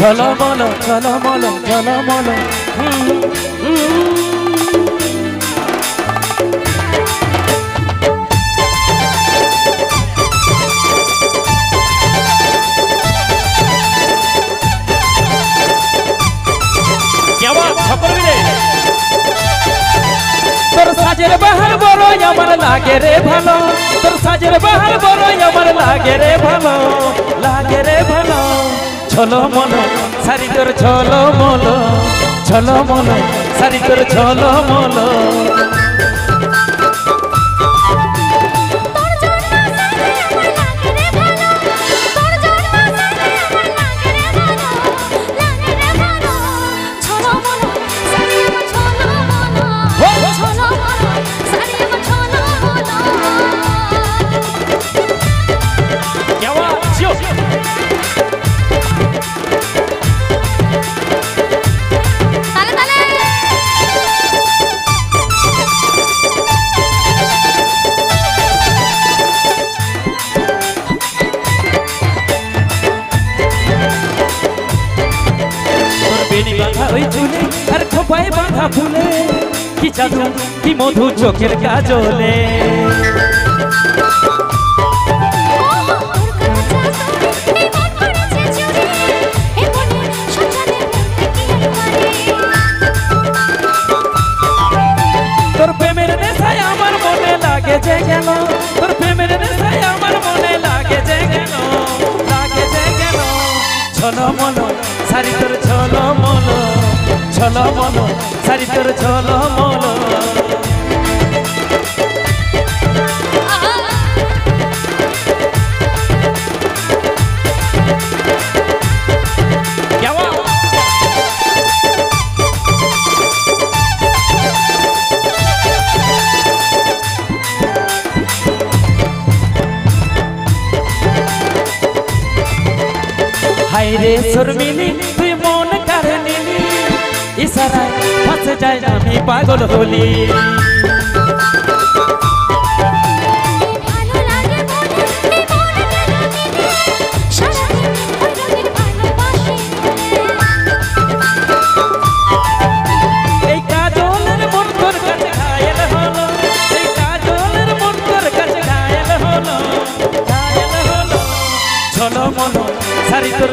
ঝলমল ঝলমল ঝলমল তোর সাজের বাহার বড় আমার লাগে রে ভালো তোর সাজের বাহার বড় আমার লাগে রে ভালো লাগে রে ভালো ঝলমল শাড়ি তোর ঝলমল ঝলমল শাড়ি তোর ঝলমল আর খোপায় বাঁধা ফুলে কি জাদু কি মধু চোখের কাজলে তোর প্রেমের নেশায় আমার মনে লাগে যে গেল তোর প্রেমের নেশায় আমার মনে লাগে যে গেল ঝলমল শাড়ি তোর ঝলমল ঝলমল শাড়ি তোর ঝলমল হায় রে শর্মিনী তুই মন কারে নিলি ইশারায় ফাঁসে যায় আমি পাগল হলি এই কাজলের মন তোর কাছে ঘায়েল হলো এই কাজলের মন তোর কাছে ঘায়েল হলো ঝলমল শাড়ি তোর